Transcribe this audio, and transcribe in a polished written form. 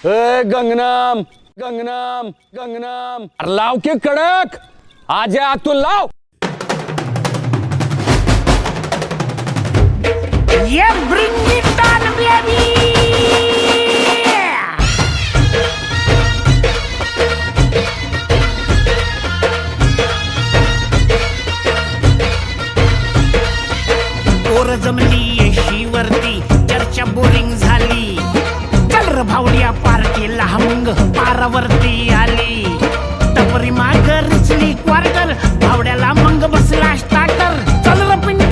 ए गंगनाम गंगनाम गंगनाम अरे लाव की कडक आज आग तू लाव. Yeah, bring it on, baby! पोर जमली येशीवरती चर्चा बोरिंग झाली. चल र भावड्या पार्टीला मग पारावरती आली.